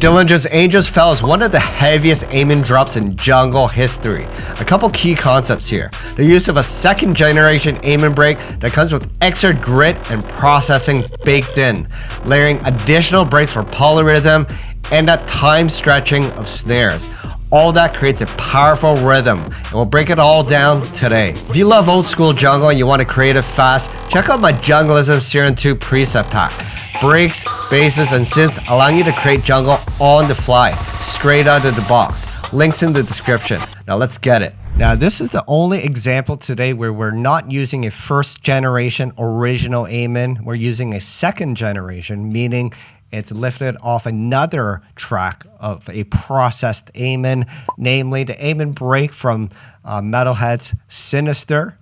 Dillinja Angel Fell is one of the heaviest aiming drops in jungle history. A couple key concepts here. The use of a second generation aiming break that comes with extra grit and processing baked in, layering additional breaks for polyrhythm and that time stretching of snares. All that creates a powerful rhythm, and we'll break it all down today. If you love old school jungle and you want to create it fast, check out my Jungleism Series 2 preset pack. Breaks, basses, and synths allowing you to create jungle on the fly, straight out of the box. Links in the description. Now let's get it. Now this is the only example today where we're not using a first generation original Amen. We're using a second generation, meaning it's lifted off another track of a processed Amen, namely the Amen break from Metalheadz Sinister.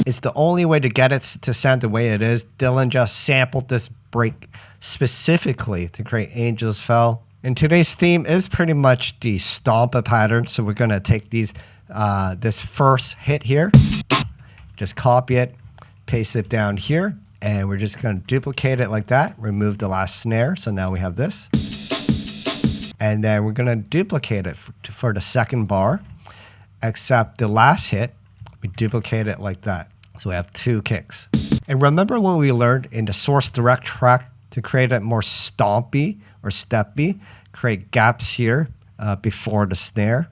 It's the only way to get it to sound the way it is. Dillinja sampled this break specifically to create Angels Fell. And today's theme is pretty much the Stomper pattern. So we're gonna take these this first hit here, just copy it, paste it down here, and we're just gonna duplicate it like that. Remove the last snare, so now we have this. And then we're gonna duplicate it for the second bar, except the last hit, we duplicate it like that. So we have two kicks. And remember what we learned in the source direct track to create it more stompy or steppy, create gaps here before the snare,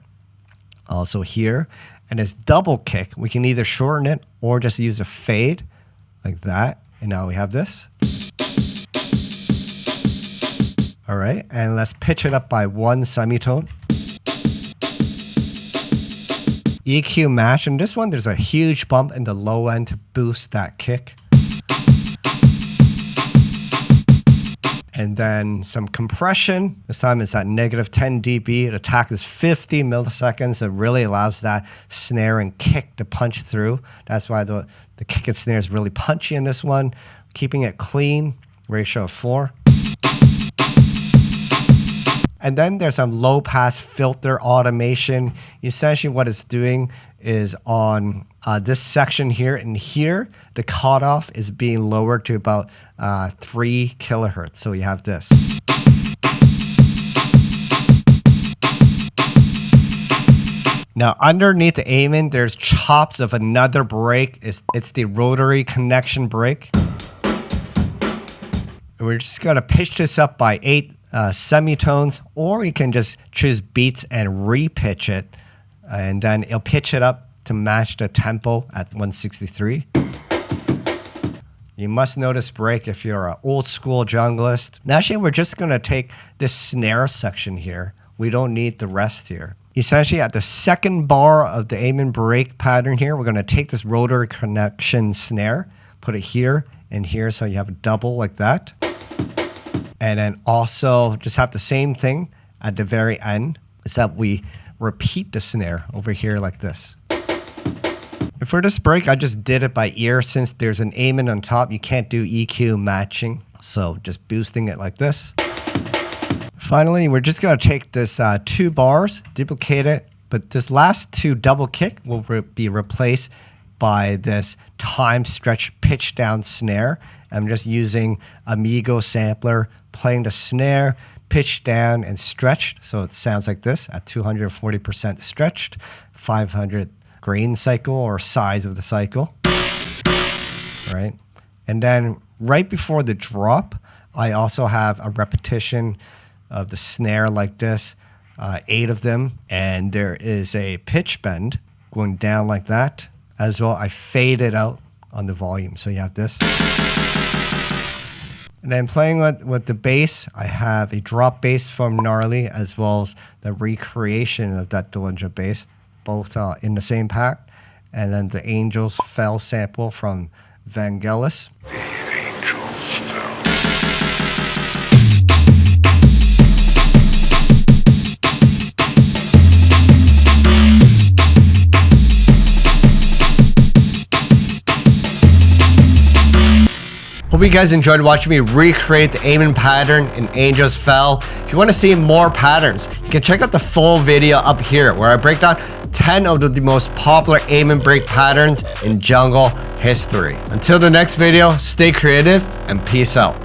also here. And this double kick, we can either shorten it or just use a fade like that. And now we have this. All right, and let's pitch it up by one semitone. EQ match, and this one there's a huge bump in the low end to boost that kick. And then some compression. This time it's at -10 dB. The attack is 50 milliseconds. It really allows that snare and kick to punch through. That's why the kick and snare is really punchy in this one. Keeping it clean, ratio of 4. And then there's some low pass filter automation. Essentially what it's doing is on this section here and here, the cutoff is being lowered to about 3 kilohertz. So you have this. Now underneath the Amen, there's chops of another break. It's the rotary connection break. And we're just gonna pitch this up by 8 semitones, or you can just choose beats and repitch it, and then it'll pitch it up to match the tempo at 163. You must know this break if you're an old school junglist. Now actually we're just gonna take this snare section here. We don't need the rest here. Essentially at the second bar of the Amen break pattern here, we're gonna take this rotary connection snare, put it here and here so you have a double like that. And then also just have the same thing at the very end, is that we repeat the snare over here like this. And for this break, I just did it by ear. Since there's an Amen on top, you can't do EQ matching. So just boosting it like this. Finally, we're just gonna take this 2 bars, duplicate it, but this last 2 double kick will be replaced by this time stretch pitch down snare. I'm just using Amigo sampler, playing the snare, pitched down and stretched. So it sounds like this at 240% stretched, 500 grain cycle or size of the cycle. Right. And then right before the drop, I also have a repetition of the snare like this, 8 of them. And there is a pitch bend going down like that. As well, I fade it out on the volume. So you have this. And then playing with the bass, I have a drop bass from Gnarly as well as the recreation of that Dillinja bass, both in the same pack. And then the Angels Fell sample from Vangelis. Hope you guys enjoyed watching me recreate the Amen pattern in Angels Fell. If you want to see more patterns, you can check out the full video up here where I break down 10 of the most popular Amen break patterns in jungle history. Until the next video, stay creative and peace out.